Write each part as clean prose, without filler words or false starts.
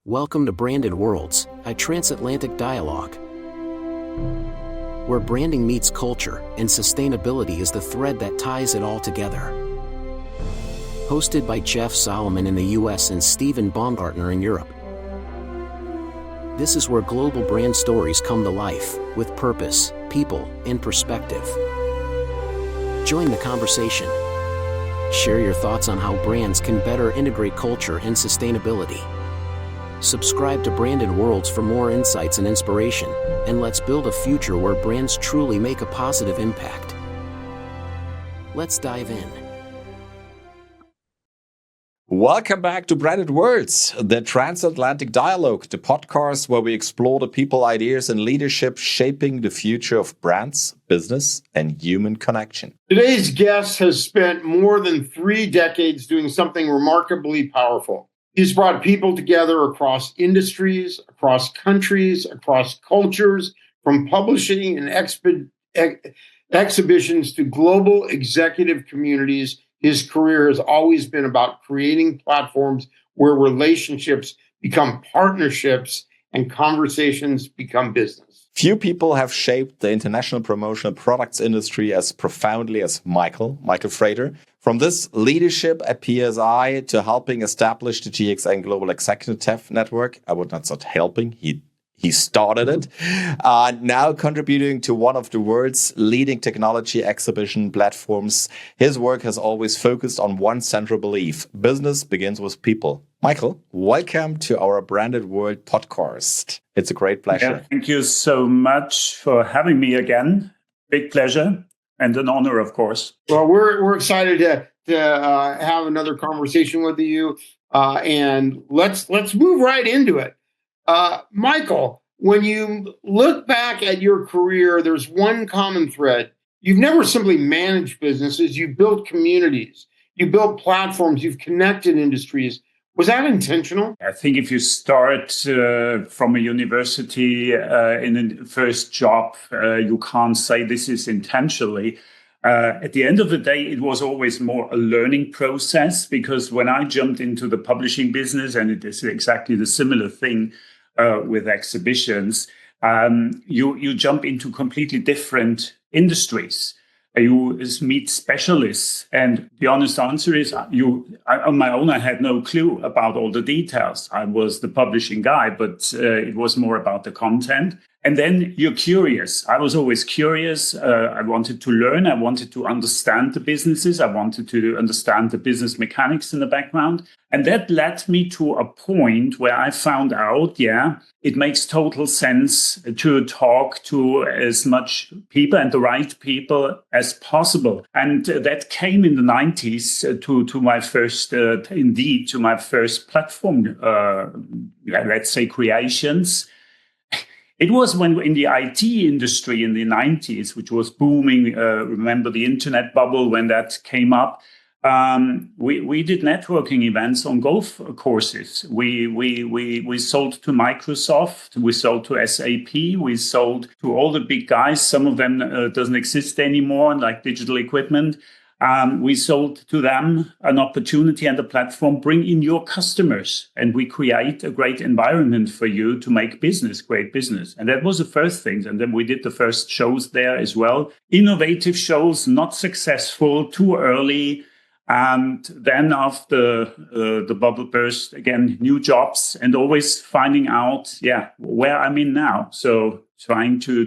Welcome to Branded Worlds, a transatlantic dialogue, where branding meets culture and sustainability is the thread that ties it all together. Hosted by Jeff Solomon in the US and Stephen Baumgartner in Europe. This is where global brand stories come to life, with purpose, people, and perspective. Join the conversation. Share your thoughts on how brands can better integrate culture and sustainability. Subscribe to Branded Worlds for more insights and inspiration, and let's build a future where brands truly make a positive impact. Let's dive in. Welcome back to Branded Worlds, the transatlantic dialogue, the podcast where we explore the people, ideas, and leadership shaping the future of brands, business, and human connection. Today's guest has spent more than 3 decades doing something remarkably powerful. He's brought people together across industries, across countries, across cultures, from publishing and exhibitions to global executive communities. His career has always been about creating platforms where relationships become partnerships and conversations become business. Few people have shaped the international promotional products industry as profoundly as Michael Frater. From this leadership at PSI to helping establish the GXN Global Executive Network, I would not say helping, he started it, now contributing to one of the world's leading technology exhibition platforms. His work has always focused on one central belief: business begins with people. Michael, welcome to our Branded World podcast. It's a great pleasure. Yeah, thank you so much for having me again. Big pleasure and an honor, of course. Well, we're excited to have another conversation with you, and let's move right into it. Michael, when you look back at your career, there's one common thread. You've never simply managed businesses. You've built communities. You built platforms. You've connected industries. Was that intentional? I think if you start from a university in a first job, you can't say this is intentionally. At the end of the day, it was always more a learning process, because when I jumped into the publishing business, and it is exactly the similar thing with exhibitions, you jump into completely different industries. You meet specialists, and the honest answer is, on my own, I had no clue about all the details. I was the publishing guy, but it was more about the content. And then you're curious. I was always curious. I wanted to learn. I wanted to understand the businesses. I wanted to understand the business mechanics in the background. And that led me to a point where I found out, it makes total sense to talk to as much people and the right people as possible. And that came in the 90s to my first platform, let's say, creations. It was when in the IT industry in the 90s, which was booming, remember the internet bubble when that came up, we did networking events on golf courses. We sold to Microsoft, we sold to SAP, we sold to all the big guys. Some of them doesn't exist anymore, like digital equipment. We sold to them an opportunity and a platform: bring in your customers, and we create a great environment for you to make business, great business. And that was the first thing. And then we did the first shows there as well. Innovative shows, not successful, too early. And then after the bubble burst, again, new jobs, and always finding out, where I'm in now. So trying to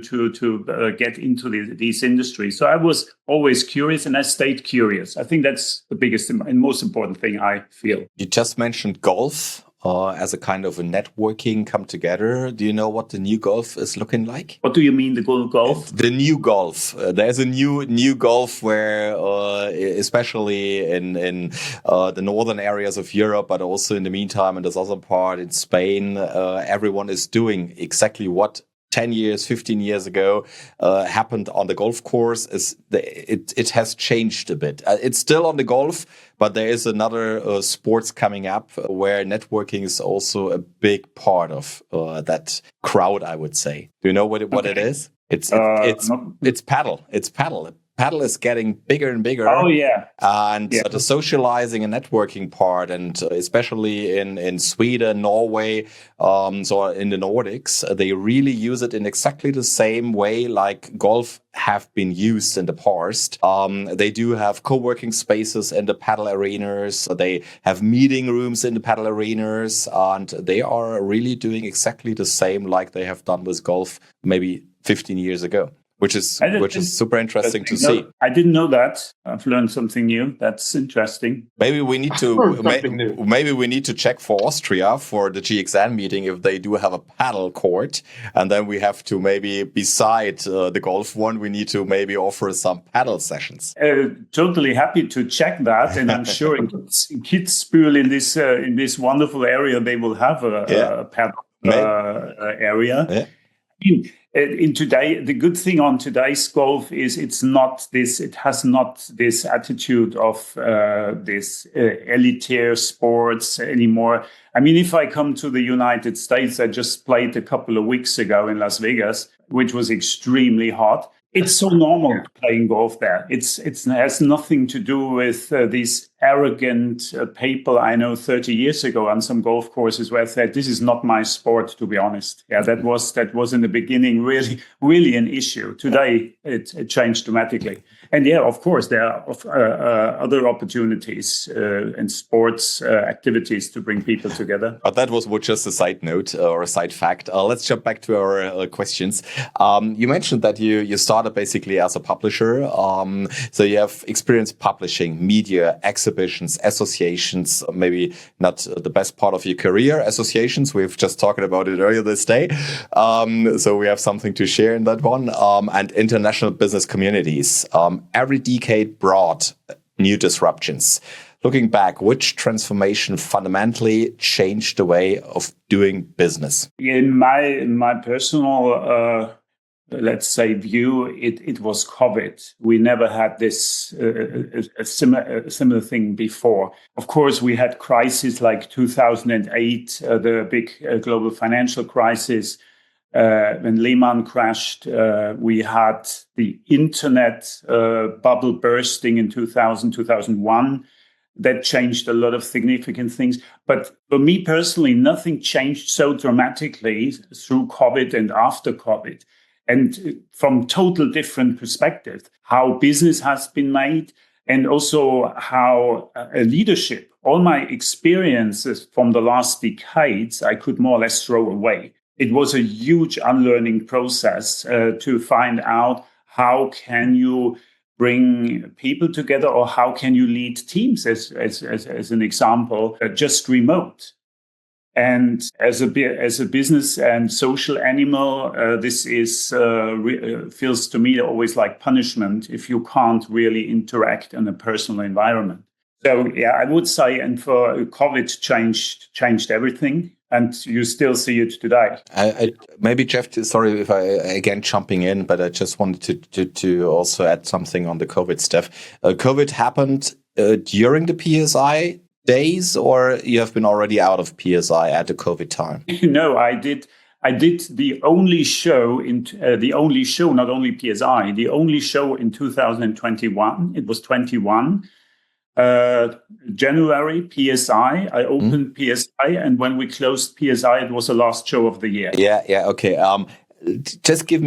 get into these industries. So I was always curious, and I stayed curious. I think that's the biggest and most important thing I feel. You just mentioned golf as a kind of a networking come together. Do you know what the new golf is looking like? What do you mean, the golf? The new golf. There's a new golf where, especially in the northern areas of Europe, but also in the meantime in the southern part in Spain, everyone is doing exactly what 10 years, 15 years ago happened on the golf course. It has changed a bit. It's still on the golf, but there is another sports coming up where networking is also a big part of that crowd, I would say. Do you know what it is? It's padel. It's padel. Padel is getting bigger and bigger. Oh, yeah. And the socializing and networking part, and especially in Sweden, Norway, so in the Nordics, they really use it in exactly the same way like golf have been used in the past. They do have co-working spaces in the padel arenas. They have meeting rooms in the padel arenas, and they are really doing exactly the same like they have done with golf maybe 15 years ago. Which is super interesting to see. I didn't know that. I've learned something new. That's interesting. Maybe we need to check for Austria for the GXN meeting if they do have a paddle court, and then we have to maybe beside the golf one, we need to maybe offer some paddle sessions. Totally happy to check that, and I'm sure in Kitzbühel in this wonderful area they will have a paddle area. Yeah. In today, the good thing on today's golf is it has not this attitude of this elitaire sports anymore. I mean, if I come to the United States, I just played a couple of weeks ago in Las Vegas, which was extremely hot. It's so normal playing golf there. It has nothing to do with these arrogant people I know 30 years ago on some golf courses where I said, this is not my sport, to be honest. Yeah, that was in the beginning really an issue. Today, it changed dramatically. And yeah, of course, there are other opportunities and sports activities to bring people together. But that was just a side note or a side fact. Let's jump back to our questions. You mentioned that you started basically as a publisher. So you have experience publishing, media, exhibitions, associations, maybe not the best part of your career, associations. We've just talked about it earlier this day. So we have something to share in that one. And international business communities. Every decade brought new disruptions. Looking back, which transformation fundamentally changed the way of doing business? In my personal let's say view, it was COVID. We never had this a similar thing before. Of course, we had crises like 2008, the big global financial crisis. When Lehman crashed, we had the internet bubble bursting in 2001. That changed a lot of significant things. But for me personally, nothing changed so dramatically through COVID and after COVID. And from total different perspectives, how business has been made and also how leadership, all my experiences from the last decades, I could more or less throw away. It was a huge unlearning process to find out how can you bring people together or how can you lead teams as an example, just remote. And as a business and social animal, this is feels to me always like punishment if you can't really interact in a personal environment. So yeah, I would say, and for COVID changed everything. And you still see it today. Maybe, Jeff, sorry if I again jumping in, but I just wanted to also add something on the COVID stuff. COVID happened during the PSI days, or you have been already out of PSI at the COVID time? No, I did the only show not only PSI, the only show in 2021. It was 21. January, PSI. I opened PSI, and when we closed PSI, it was the last show of the year. Yeah, okay. Just give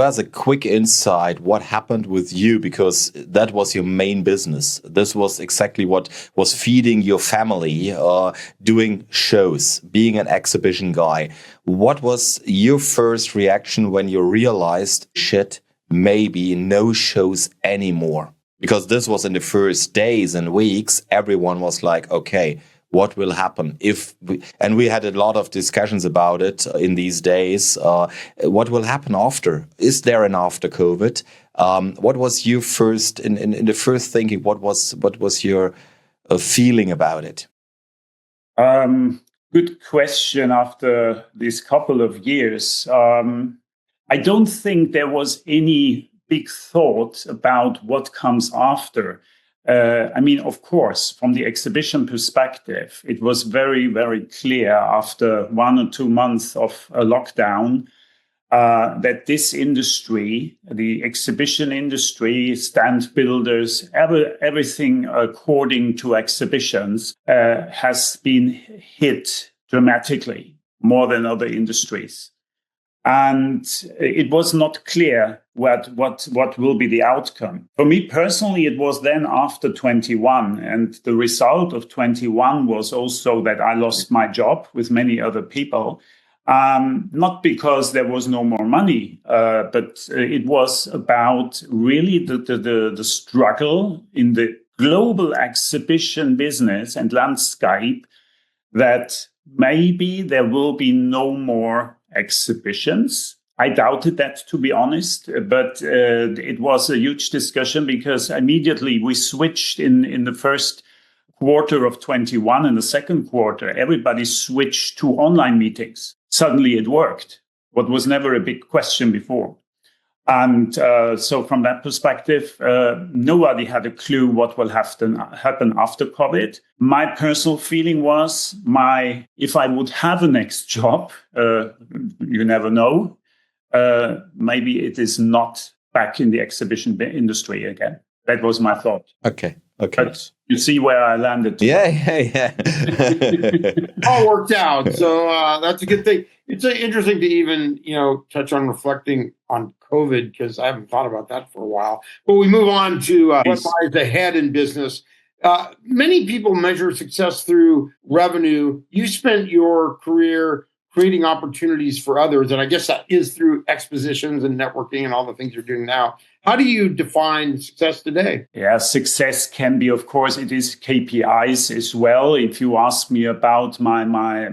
us a quick insight what happened with you, because that was your main business. This was exactly what was feeding your family, doing shows, being an exhibition guy. What was your first reaction when you realized, shit, maybe no shows anymore? Because this was in the first days and weeks, everyone was like, okay, what will happen and we had a lot of discussions about it in these days. What will happen after? Is there an after COVID? What was your first, in the first thinking, what was your feeling about it? Good question after this couple of years. I don't think there was any big thought about what comes after. I mean, of course, from the exhibition perspective, it was very, very clear after 1 or 2 months of a lockdown that this industry, the exhibition industry, stand builders, everything according to exhibitions, has been hit dramatically more than other industries. And it was not clear what will be the outcome. For me personally, it was then after 21. And the result of 21 was also that I lost my job with many other people. Not because there was no more money, but it was about really the struggle in the global exhibition business and landscape that maybe there will be no more exhibitions. I doubted that, to be honest, but it was a huge discussion because immediately we switched in the first quarter of 21 and the second quarter, everybody switched to online meetings. Suddenly it worked, what was never a big question before. And so from that perspective, nobody had a clue what will happen after COVID. My personal feeling was if I would have a next job, you never know, maybe it is not back in the exhibition industry again. That was my thought. Okay. But you see where I landed. Yeah. All worked out. So that's a good thing. It's interesting to even, touch on reflecting on COVID, because I haven't thought about that for a while. But we move on to what lies ahead in business. Many people measure success through revenue. You spent your career creating opportunities for others, and I guess that is through expositions and networking and all the things you're doing now. How do you define success today? Yeah, success can be, of course, it is KPIs as well. If you ask me about my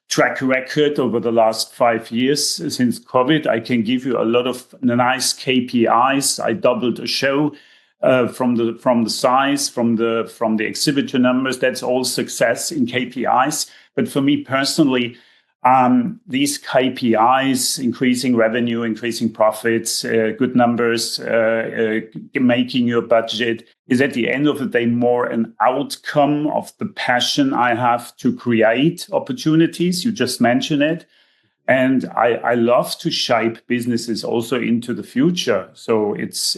track record over the last 5 years since COVID, I can give you a lot of nice KPIs. I doubled a show from the size, from the exhibitor numbers. That's all success in KPIs. But for me personally, these KPIs, increasing revenue, increasing profits, good numbers, making your budget, is at the end of the day more an outcome of the passion I have to create opportunities. You just mentioned it. And I love to shape businesses also into the future. So it's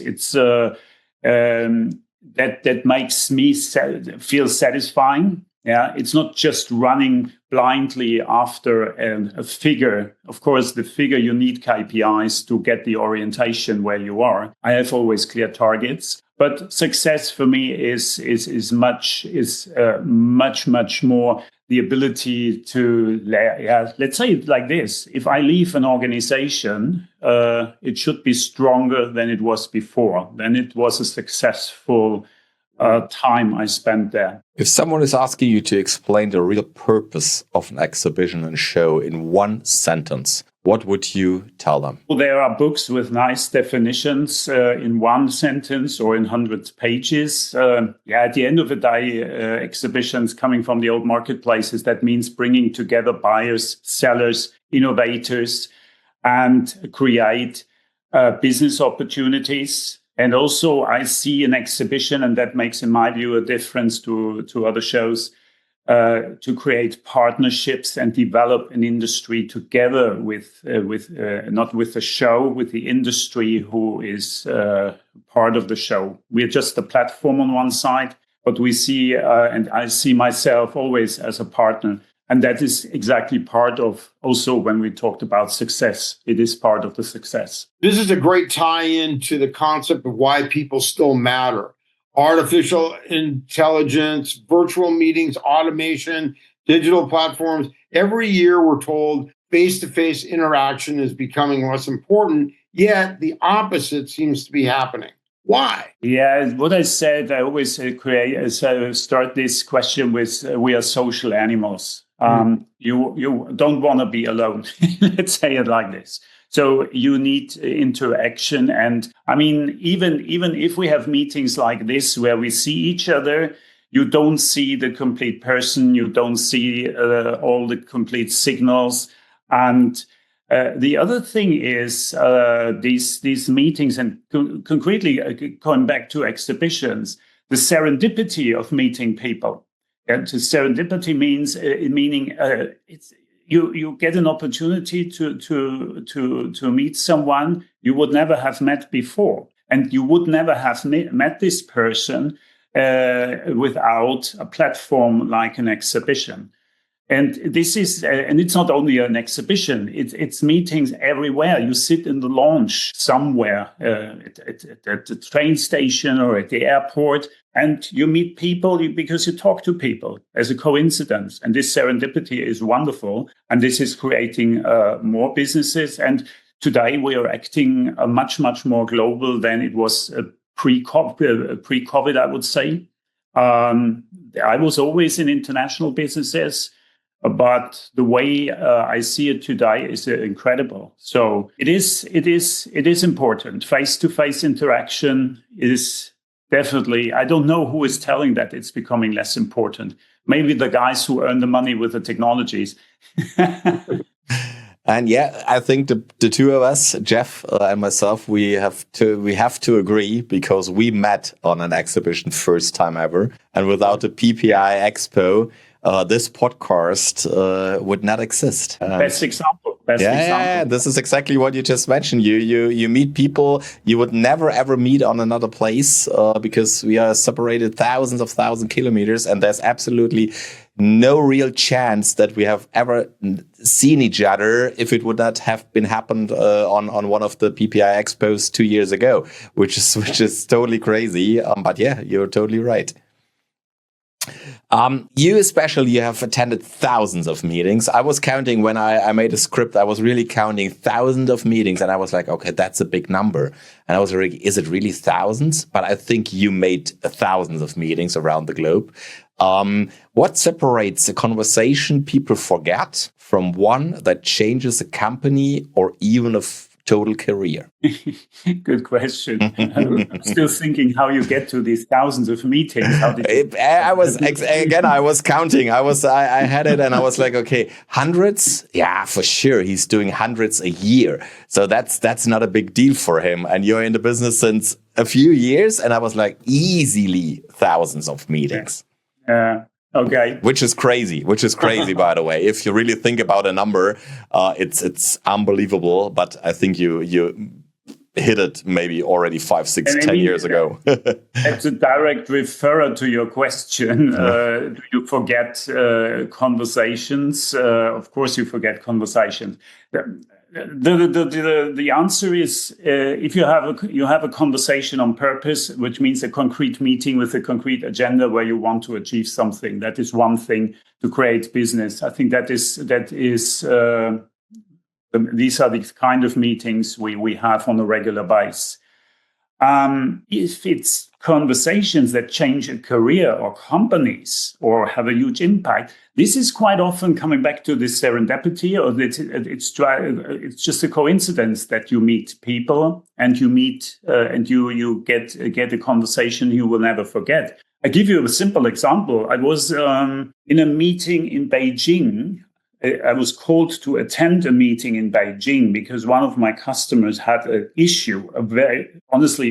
that makes me feel satisfying. Yeah, it's not just running blindly after a figure. Of course, the figure, you need KPIs to get the orientation where you are. I have always clear targets, but success for me is much more the ability to, let's say it like this. If I leave an organization, it should be stronger than it was before. Then it was a successful time I spent there. If someone is asking you to explain the real purpose of an exhibition and show in one sentence, what would you tell them? Well, there are books with nice definitions in one sentence or in 100 pages. At the end of the day, exhibitions coming from the old marketplaces, that means bringing together buyers, sellers, innovators, and create business opportunities. And also, I see an exhibition, and that makes, in my view, a difference to other shows, to create partnerships and develop an industry together with not with the show, with the industry who is part of the show. We're just a platform on one side, but we see, and I see myself always as a partner. And that is exactly part of also when we talked about success. It is part of the success. This is a great tie-in to the concept of why people still matter. Artificial intelligence, virtual meetings, automation, digital platforms. Every year we're told face-to-face interaction is becoming less important, yet the opposite seems to be happening. Why? Yeah, what I said, I always start this question with, we are social animals. You don't want to be alone. Let's say it like this. So you need interaction. And I mean, even if we have meetings like this where we see each other, you don't see the complete person. You don't see all the complete signals. And the other thing is these meetings, and concretely going back to exhibitions, the serendipity of meeting people. And serendipity means you get an opportunity to meet someone you would never have met before, and you would never have met this person without a platform like an exhibition. And this is, and it's not only an exhibition, it's meetings everywhere. You sit in the lounge somewhere at the train station or at the airport, and you meet people because you talk to people as a coincidence. And this serendipity is wonderful. And this is creating more businesses. And today we are acting much, much more global than it was pre-COVID, I would say. I was always in international businesses, but the way I see it today is incredible. So it is important. Face-to-face interaction is definitely. I don't know who is telling that it's becoming less important. Maybe the guys who earn the money with the technologies. And yeah, I think the two of us, Jeff and myself, we have to agree, because we met on an exhibition first time ever, and without the PPI Expo, this podcast would not exist. Best example. Yeah, this is exactly what you just mentioned. You meet people you would never ever meet on another place, because we are separated thousands of kilometers, and there's absolutely no real chance that we have ever seen each other if it would not have been happened on one of the PPI Expos 2 years ago, which is totally crazy. But yeah, you're totally right. You especially, you have attended thousands of meetings. I was counting when I made a script. I was really counting thousands of meetings, and I was like, okay, that's a big number. And I was like, is it really thousands? But I think you made thousands of meetings around the globe. What separates a conversation people forget from one that changes a company or even a total career? Good question. I'm still thinking how you get to these thousands of meetings. How did I was counting. I had it, and I was like, okay, hundreds. Yeah, for sure. He's doing hundreds a year. So that's not a big deal for him. And you're in the business since a few years. And I was like, easily thousands of meetings. Okay. Which is crazy, by the way. If you really think about a number, it's unbelievable. But I think you hit it maybe already 5, 6, 10 years ago. As a direct referrer to your question, do you forget conversations? Of course you forget conversations. The answer is, if you have a conversation on purpose, which means a concrete meeting with a concrete agenda where you want to achieve something. That is one thing to create business. I think these are the kind of meetings we have on a regular basis. If it's conversations that change a career or companies or have a huge impact, this is quite often coming back to this serendipity, or it's just a coincidence that you meet people and you get a conversation you will never forget. I give you a simple example. I was in a meeting in Beijing. I was called to attend a meeting in Beijing because one of my customers had an issue, a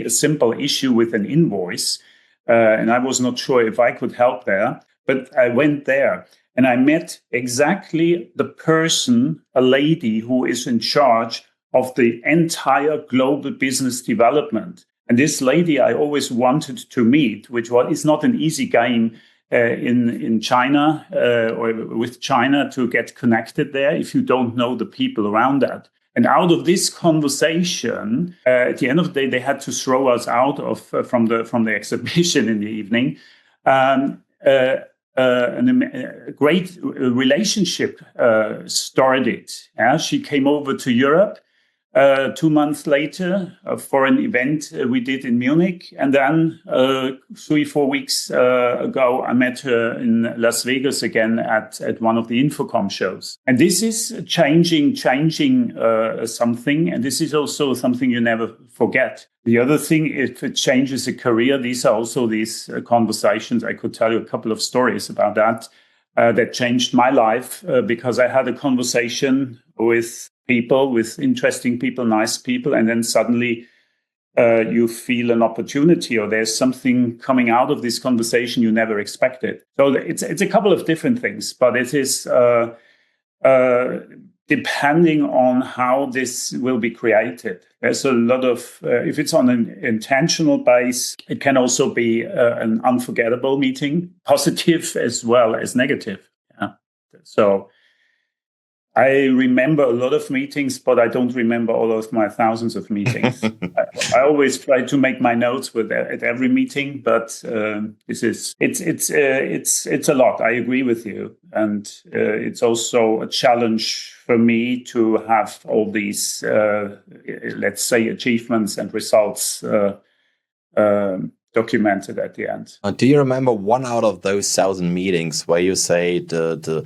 simple issue with an invoice. And I was not sure if I could help there, but I went there and I met exactly the person, a lady who is in charge of the entire global business development. And this lady I always wanted to meet, which is not an easy game in China or with China to get connected there if you don't know the people around that. And out of this conversation, at the end of the day, they had to throw us out from the exhibition in the evening. A great relationship started. She came over to Europe 2 months later for an event we did in Munich. And then 3-4 weeks ago, I met her in Las Vegas again at one of the Infocom shows. And this is changing something. And this is also something you never forget. The other thing, if it changes a career, these are also these conversations. I could tell you a couple of stories about that changed my life because I had a conversation with people, with interesting people, nice people, and then suddenly you feel an opportunity or there's something coming out of this conversation you never expected. So it's a couple of different things, but it is depending on how this will be created. There's a lot of, if it's on an intentional base, it can also be an unforgettable meeting, positive as well as negative. Yeah. So I remember a lot of meetings, but I don't remember all of my thousands of meetings. I always try to make my notes at every meeting, but it's a lot. I agree with you, and it's also a challenge for me to have all these, let's say, achievements and results documented at the end. Do you remember one out of those 1,000 meetings where you say the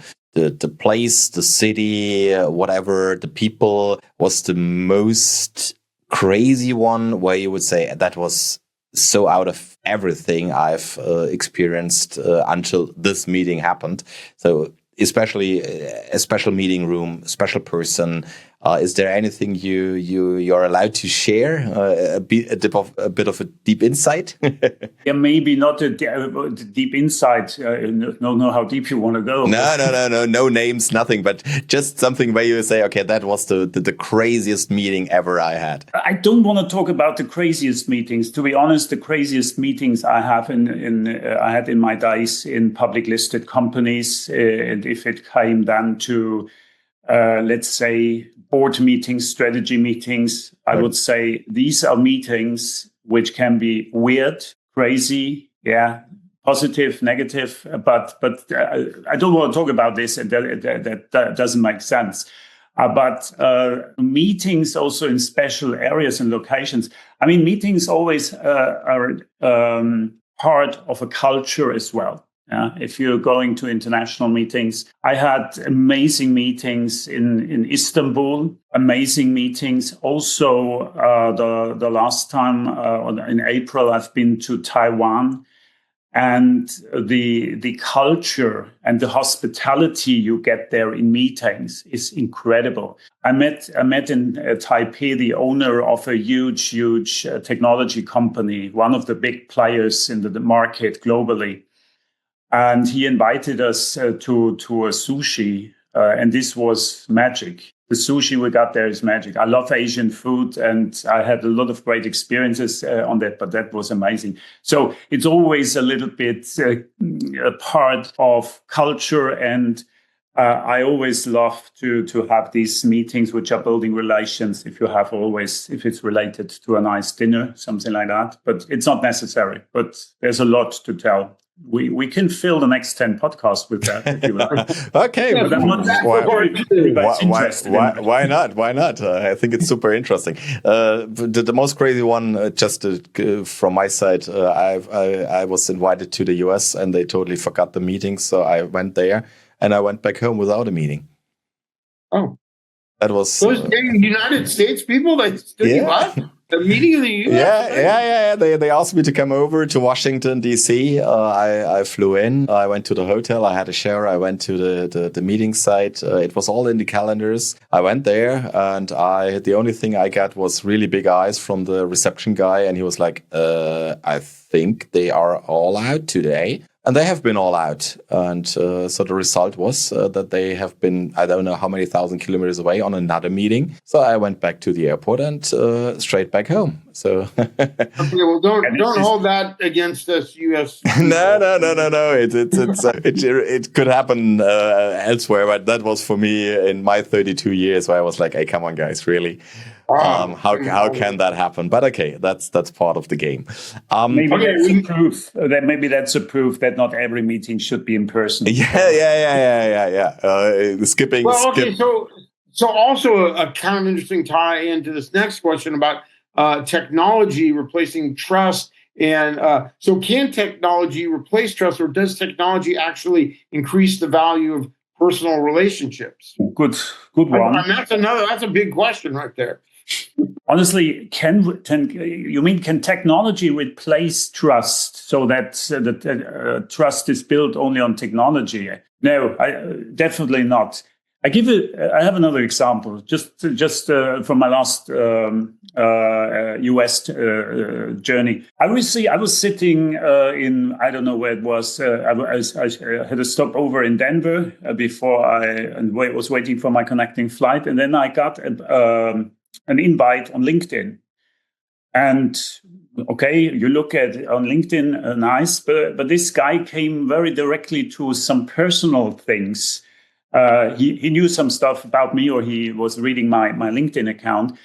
place, the city, whatever, the people was the most crazy one, where you would say that was so out of everything I've experienced until this meeting happened? So especially a special meeting room, special person. Is there anything you're allowed to share? A bit of a deep insight? Yeah, maybe not a deep insight. Know how deep you want to go. No names, nothing. But just something where you say, okay, that was the craziest meeting ever I had. I don't want to talk about the craziest meetings. To be honest, the craziest meetings I have I had in my days in public listed companies, and if it came down to let's say board meetings, strategy meetings, I would say these are meetings which can be weird, crazy, positive, negative, but I don't want to talk about this, and that doesn't make sense. But meetings also in special areas and locations. I mean, meetings always are part of a culture as well. If you're going to international meetings, I had amazing meetings in Istanbul, amazing meetings. Also, the last time in April, I've been to Taiwan, and the culture and the hospitality you get there in meetings is incredible. I met in Taipei the owner of a huge technology company, one of the big players in the market globally. And he invited us to a sushi, and this was magic. The sushi we got there is magic. I love Asian food, and I had a lot of great experiences on that, but that was amazing. So it's always a little bit a part of culture, and I always love to have these meetings which are building relations. If it's related to a nice dinner, something like that, but it's not necessary. But there's a lot to tell. We can fill the next 10 podcasts with that if you like. Okay. But I'm not why not? Why not? I think it's super interesting. The most crazy one, just from my side, I was invited to the US and they totally forgot the meeting. So I went there and I went back home without a meeting. Oh. That was... Those United States people that stood you up? The meeting of the US? Yeah. They asked me to come over to Washington, D.C. I flew in. I went to the hotel. I had a shower. I went to the meeting site. It was all in the calendars. I went there, and the only thing I got was really big eyes from the reception guy, and he was like, I think they are all out today. And they have been all out. And so the result was that they have been, I don't know how many thousand kilometers away on another meeting. So I went back to the airport and straight back home. So okay, well, don't hold that against us, U.S. No. It could happen elsewhere, but that was for me in my 32 years where I was like, hey, come on, guys, really? How can that happen? But okay, that's part of the game. Maybe that's a proof that not every meeting should be in person. Yeah. Skipping. Well, okay, so also a kind of interesting tie into this next question about technology replacing trust. And so can technology replace trust, or does technology actually increase the value of personal relationships? Good one. And that's a big question right there. Honestly, can technology replace trust so that trust is built only on technology? No, definitely not. I have another example, just from my last US journey. I was sitting in, I don't know where it was. I had a stopover in Denver before I was waiting for my connecting flight, and then I got an invite on LinkedIn. And okay, you look at on LinkedIn, nice, but this guy came very directly to some personal things. He knew some stuff about me, or he was reading my LinkedIn account.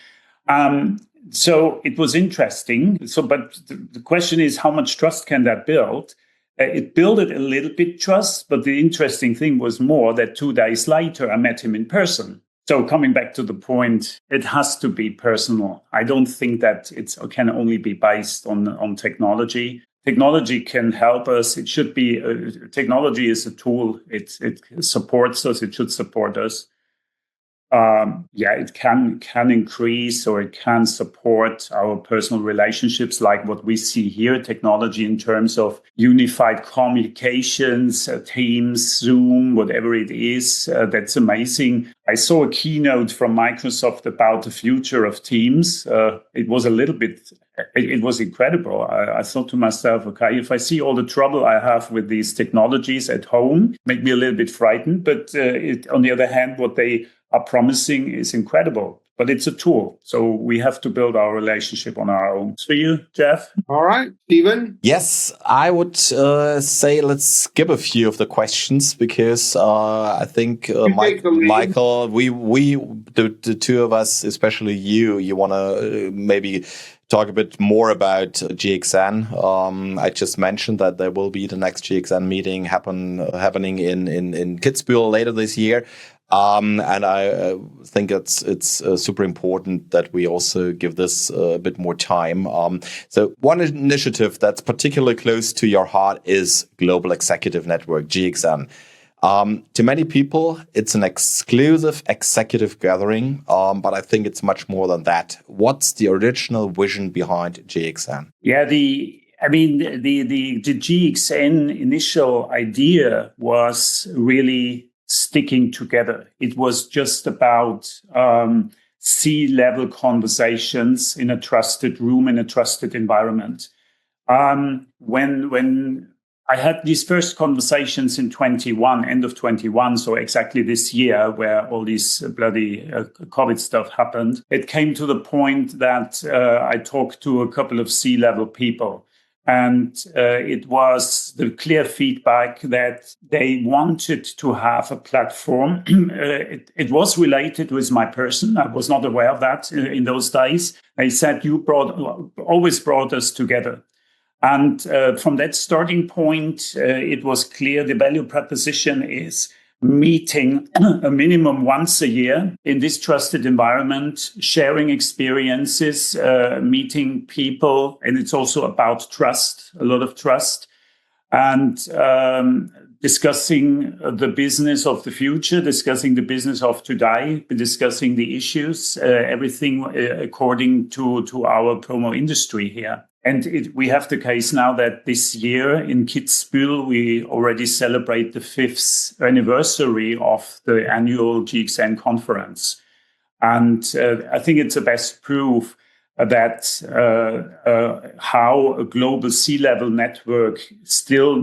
So it was interesting. But the question is, how much trust can that build? It built a little bit trust, but the interesting thing was more that 2 days later, I met him in person. So coming back to the point, it has to be personal. I don't think that it can only be based on technology. Technology can help us. It should be, technology is a tool. It supports us. It should support us. It can increase, or it can support our personal relationships, like what we see here, technology in terms of unified communications, Teams, Zoom, whatever it is. That's amazing. I saw a keynote from Microsoft about the future of Teams. It was it was incredible. I thought to myself, okay, if I see all the trouble I have with these technologies at home, make me a little bit frightened. But on the other hand, what they are promising is incredible. But it's a tool. So we have to build our relationship on our own. For you, Jeff? All right, Stephen? Yes, I would say let's skip a few of the questions, because I think Michael, the two of us, especially you want to maybe talk a bit more about GXN. I just mentioned that there will be the next GXN meeting happening in Kitzbühel later this year. And I think it's super important that we also give this a bit more time. So one initiative that's particularly close to your heart is Global Executive Network, GXN. To many people, it's an exclusive executive gathering, but I think it's much more than that. What's the original vision behind GXN? Yeah, the GXN initial idea was really sticking together. It was just about C-level conversations in a trusted room, in a trusted environment. When I had these first conversations in 21, end of 21, so exactly this year, where all these bloody COVID stuff happened, it came to the point that I talked to a couple of C-level people. And it was the clear feedback that they wanted to have a platform. It was related with my person. I was not aware of that in those days. They said, you always brought us together. And from that starting point, it was clear the value proposition is meeting a minimum once a year in this trusted environment, sharing experiences, meeting people. And it's also about trust, a lot of trust, and discussing the business of the future, discussing the business of today, discussing the issues, everything according to our promo industry here. And we have the case now that this year in Kitzbühel, we already celebrate the 5th anniversary of the annual GXN conference. And I think it's the best proof that how a global C-level network still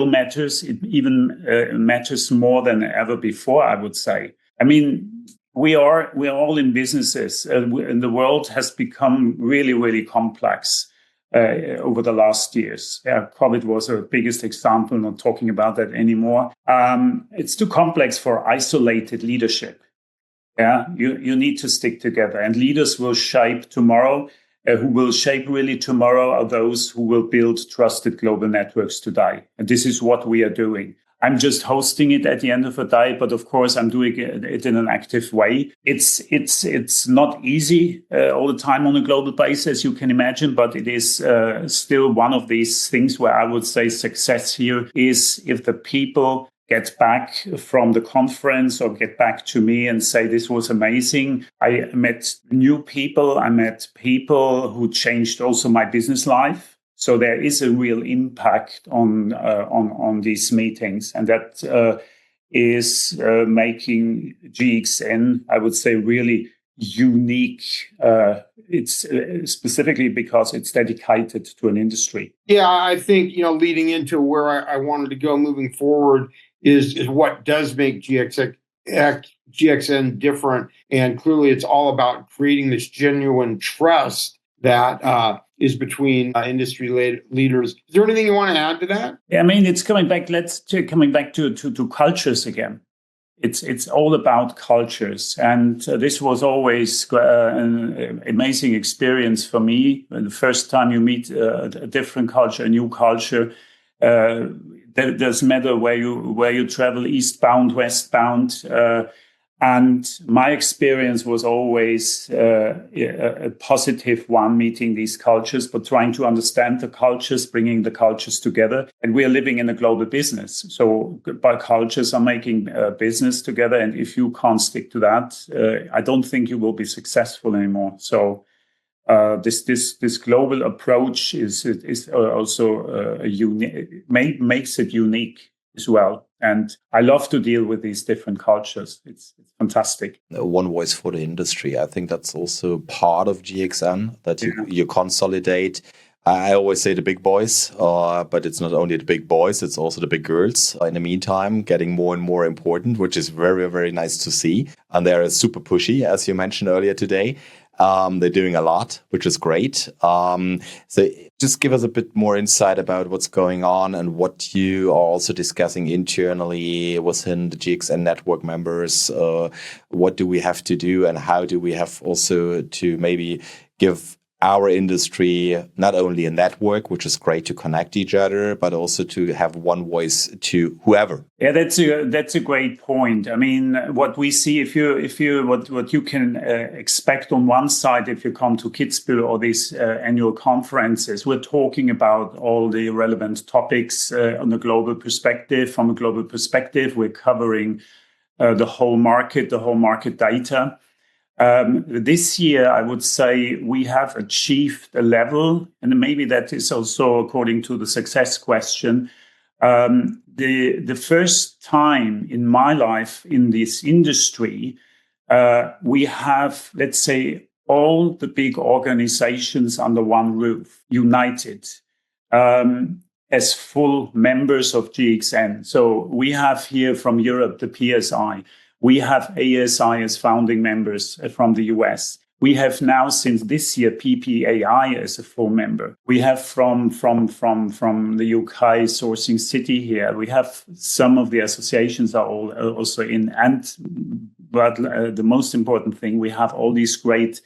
matters. It even matters more than ever before, I would say. I mean, we're all in businesses, and the world has become really, really complex. Over the last years. COVID was our biggest example, not talking about that anymore. It's too complex for isolated leadership. You need to stick together, and leaders will shape tomorrow. Who will shape really tomorrow are those who will build trusted global networks today. And this is what we are doing. I'm just hosting it at the end of the day, but of course I'm doing it in an active way. It's not easy all the time on a global basis, as you can imagine, but it is still one of these things where I would say success here is if the people get back from the conference or get back to me and say, this was amazing. I met new people. I met people who changed also my business life. So there is a real impact on these meetings, and that is making GXN, I would say, really unique. It's specifically because it's dedicated to an industry. Yeah, I think, leading into where I wanted to go moving forward is what does make GXN different. And clearly it's all about creating this genuine trust that is between industry leaders. Is there anything you want to add to that? Yeah, I mean, it's coming back. Coming back to cultures again. It's all about cultures, and this was always an amazing experience for me. When the first time you meet a different culture, a new culture, doesn't matter where you travel, eastbound, westbound. And my experience was always a positive one, meeting these cultures, but trying to understand the cultures, bringing the cultures together. And we are living in a global business. So by cultures are making business together. And if you can't stick to that, I don't think you will be successful anymore. So this global approach is also makes it unique as well. And I love to deal with these different cultures. It's fantastic. One voice for the industry. I think that's also part of GXN, that you consolidate. I always say the big boys, but it's not only the big boys, it's also the big girls. In the meantime, getting more and more important, which is very, very nice to see. And they're super pushy, as you mentioned earlier today. They're doing a lot, which is great. So just give us a bit more insight about what's going on and what you are also discussing internally within the GXN network members. What do we have to do, and how do we have also to maybe give our industry not only a network, which is great to connect each other, but also to have one voice to whoever. Yeah, that's a great point. I mean, what we see, what you can expect on one side if you come to Kitzbühel or these annual conferences, we're talking about all the relevant topics on a global perspective. From a global perspective, we're covering the whole market data. This year, I would say we have achieved a level, and maybe that is also according to the success question. The first time in my life in this industry, we have, let's say, all the big organizations under one roof, united, as full members of GXN. So we have here from Europe the PSI. We have ASI as founding members from the US. We have now, since this year, PPAI as a full member. We have from the UK Sourcing City here. We have some of the associations are all also in. But the most important thing, we have all these great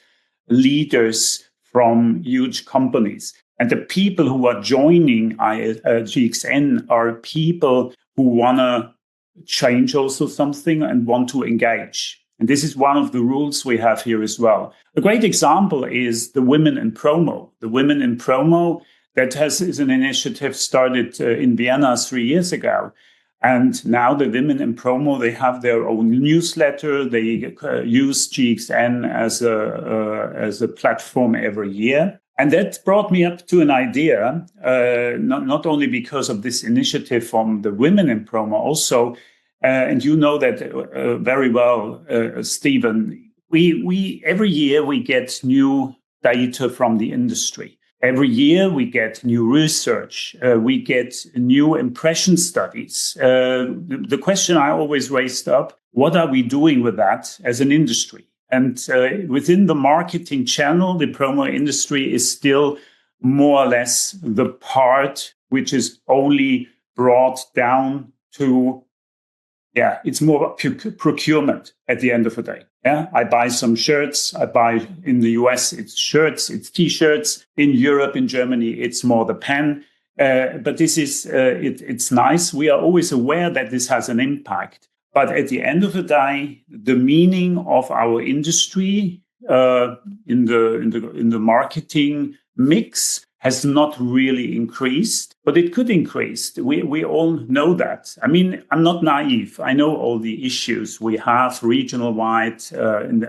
leaders from huge companies. And the people who are joining GXN are people who want to change also something and want to engage. And this is one of the rules we have here as well. A great example is the Women in Promo. The Women in Promo, is an initiative started in Vienna 3 years ago. And now the Women in Promo, they have their own newsletter. They use GXN as a platform every year. And that brought me up to an idea, not only because of this initiative from the Women in Promo, also, and you know that very well, Stephen, we every year we get new data from the industry. Every year we get new research. We get new impression studies. The question I always raised up, what are we doing with that as an industry? And within the marketing channel, the promo industry is still more or less the part which is only brought down to, it's more procurement at the end of the day. Yeah, I buy some shirts. I buy in the US, it's shirts, it's T-shirts. In Europe, in Germany, it's more the pen. But this is, it's nice. We are always aware that this has an impact. But at the end of the day, the meaning of our industry in the marketing mix has not really increased, but it could increase. We all know that. I mean, I'm not naive. I know all the issues we have regional wide in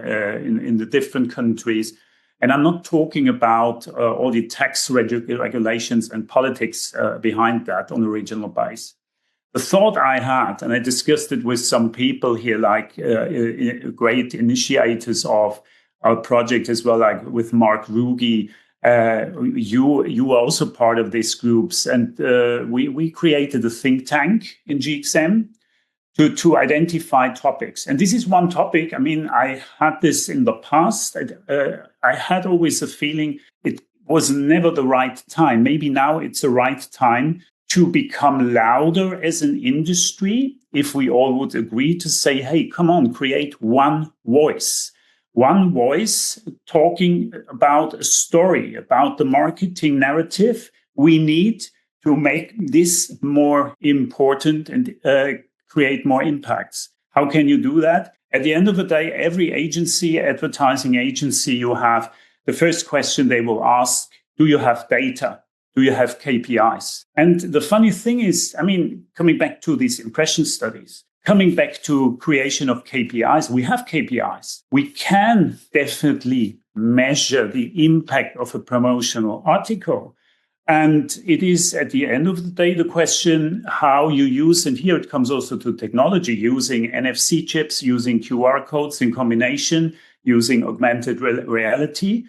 the different countries. And I'm not talking about all the tax regulations and politics behind that on a regional base. the thought I had, and I discussed it with some people here, like great initiators of our project as well, like with Mark Rugi. You are also part of these groups, and we created a think tank in GXM to identify topics. And this is one topic. I mean, I had this in the past. I had always a feeling it was never the right time. Maybe now it's the right time to become louder as an industry, if we all would agree to say, hey, come on, create one voice talking about a story, about the marketing narrative we need to make this more important and create more impacts. How can you do that? At the end of the day, every agency, advertising agency you have, the first question they will ask, do you have data? Do you have KPIs? And the funny thing is, I mean, coming back to these impression studies, coming back to creation of KPIs, we have KPIs. We can definitely measure the impact of a promotional article. And it is, at the end of the day, the question how you use, and here it comes also to technology, using NFC chips, using QR codes in combination, using augmented reality,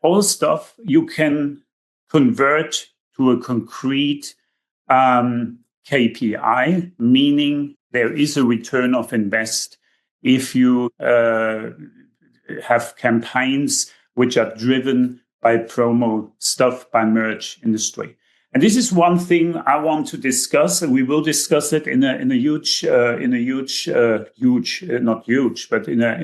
all stuff you can convert to a concrete KPI, meaning there is a return of invest if you have campaigns which are driven by promo stuff, by merch industry. And this is one thing I want to discuss, and we will discuss it in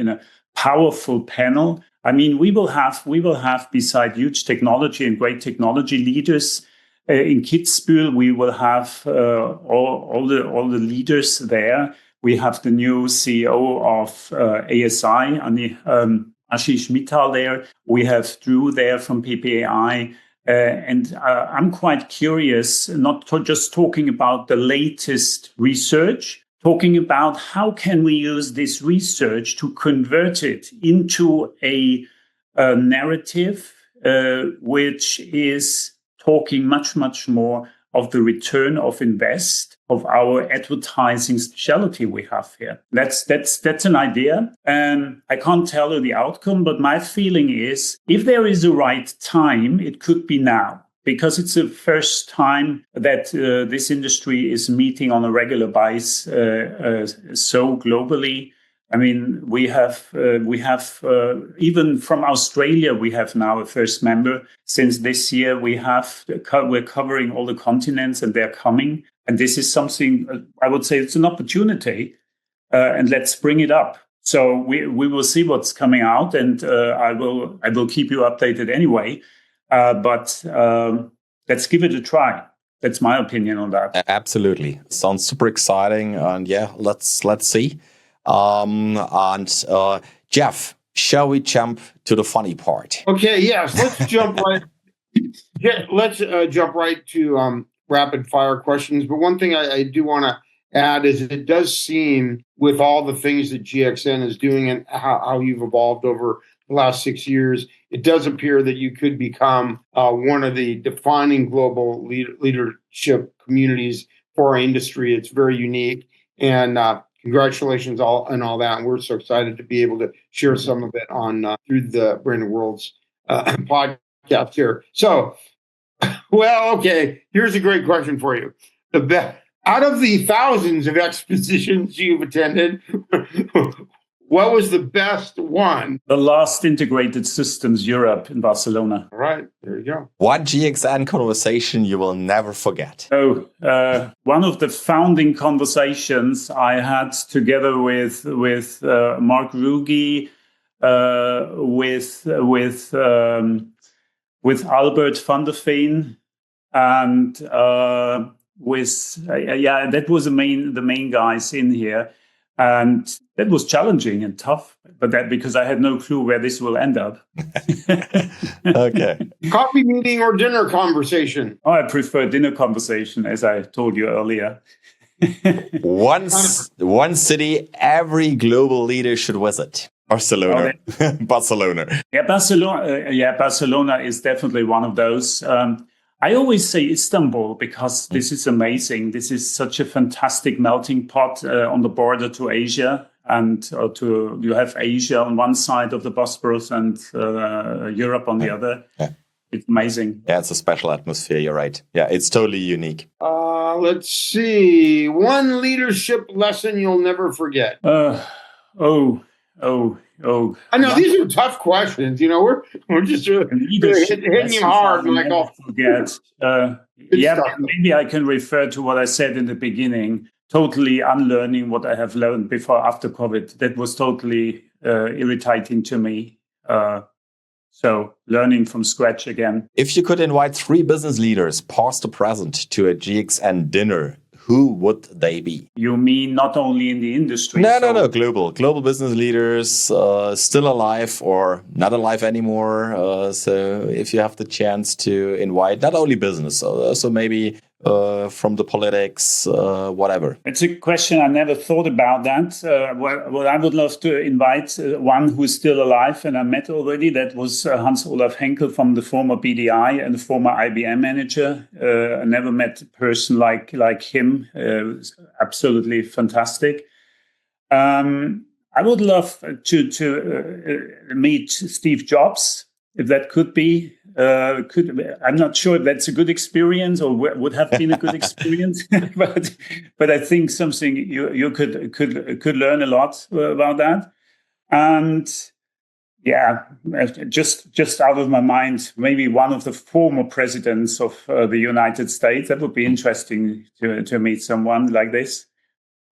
a powerful panel. I mean, we will have beside huge technology and great technology leaders in Kitzbühel. We will have all the leaders there. We have the new CEO of ASI, Ashish Mittal there. We have Drew there from PPAI. And I'm quite curious, not just talking about the latest research, talking about how can we use this research to convert it into a narrative which is talking much, much more of the return of invest of our advertising specialty we have here. That's an idea. I can't tell you the outcome, but my feeling is if there is a right time, it could be now. Because it's the first time that this industry is meeting on a regular basis so globally. I mean, we have even from Australia, we have now a first member. Since this year, we're covering all the continents, and they're coming. And this is something I would say it's an opportunity, and let's bring it up. So we will see what's coming out, and I will keep you updated anyway. But let's give it a try. That's my opinion on that. Absolutely. Sounds super exciting. And yeah, let's see. Jeff, shall we jump to the funny part? Okay, yes. Let's jump right. Let's jump right to rapid fire questions. But one thing I do want to add is it does seem, with all the things that GXN is doing and how you've evolved over the last 6 years, it does appear that you could become one of the defining global leadership communities for our industry. It's very unique, and congratulations on all that. And we're so excited to be able to share some of it on through the Branded Worlds podcast here. So, well, okay, here's a great question for you. Out of the thousands of expositions you've attended, what was the best one? The last Integrated Systems Europe in Barcelona. All right, there you go. One GXN conversation you will never forget. One of the founding conversations I had together with Mark Rugi, with Albert van der Veen, and that was the main guys in here. And that was challenging and tough, but that because I had no clue where this will end up. Okay. Coffee meeting or dinner conversation? Oh, I prefer dinner conversation, as I told you earlier. One city every global leader should visit. Barcelona. Barcelona. Yeah, Barcelona is definitely one of those. I always say Istanbul because this is amazing. This is such a fantastic melting pot on the border to Asia. And you have Asia on one side of the Bosporus and Europe on the other. Yeah. It's amazing. Yeah, it's a special atmosphere. You're right. Yeah, it's totally unique. Let's see. One leadership lesson you'll never forget. Oh. I know these are tough questions. We're just really hitting you hard, Michael. Forget. Maybe I can refer to what I said in the beginning. Totally unlearning what I have learned before, after COVID. That was totally irritating to me. So learning from scratch again. If you could invite 3 business leaders, past or present, to a GXN dinner, who would they be? You mean not only in the industry? No. Global business leaders, still alive or not alive anymore. So if you have the chance to invite not only business, so maybe from the politics, whatever. It's a question I never thought about that. Well, I would love to invite one who's still alive and I met already. That was Hans-Olaf Henkel from the former BDI and the former IBM manager. I never met a person like him. Absolutely fantastic. I would love to meet Steve Jobs, if that could be. I'm not sure if that's a good experience or would have been a good experience, but I think something you could learn a lot about that. And yeah, just out of my mind, maybe one of the former presidents of the United States. That would be interesting to meet someone like this.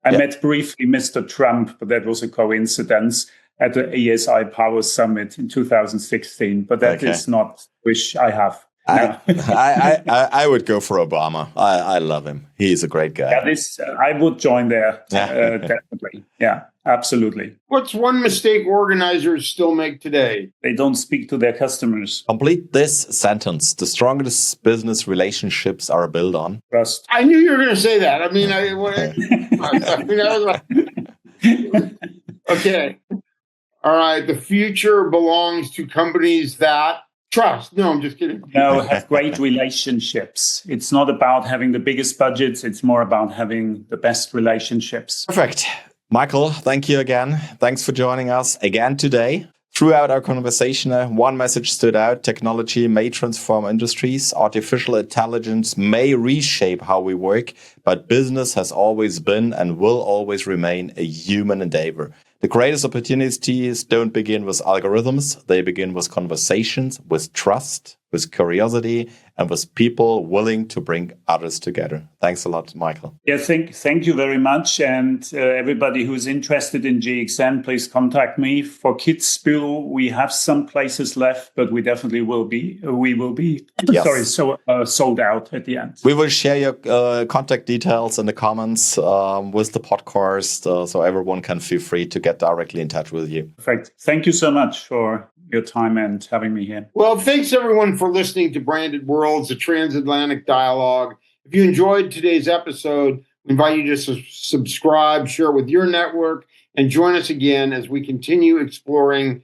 I met briefly Mr. Trump, but that was a coincidence at the ESI Power Summit in 2016. But that is not wish I have. No. I would go for Obama. I love him. He's a great guy. Yeah, I would join there. Definitely. Yeah, absolutely. What's one mistake organizers still make today? They don't speak to their customers. Complete this sentence. The strongest business relationships are built on trust. I knew you were going to say that. I mean, okay. All right. The future belongs to companies that trust. No, I'm just kidding. No, have great relationships. It's not about having the biggest budgets. It's more about having the best relationships. Perfect. Michael, thank you again. Thanks for joining us again today. Throughout our conversation, one message stood out. Technology may transform industries. Artificial intelligence may reshape how we work, but business has always been and will always remain a human endeavor. The greatest opportunities don't begin with algorithms. They begin with conversations, with trust, with curiosity, and with people willing to bring others together. Thanks a lot, Michael. Yeah, thank you very much. And everybody who's interested in GXN, please contact me. For Kitzbühel, we have some places left, but we definitely will be. Yes. Sold out at the end. We will share your contact details in the comments with the podcast, so everyone can feel free to get directly in touch with you. Perfect. Thank you so much for your time and having me here. Well, thanks everyone for listening to Branded Worlds, a transatlantic dialogue. If you enjoyed today's episode, we invite you to subscribe, share with your network, and join us again as we continue exploring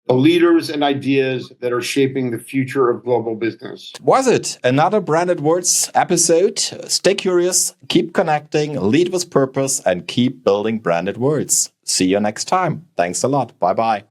the leaders and ideas that are shaping the future of global business. Was it another Branded Words episode? Stay curious, keep connecting, lead with purpose, and keep building branded words. See you next time. Thanks a lot. Bye-bye.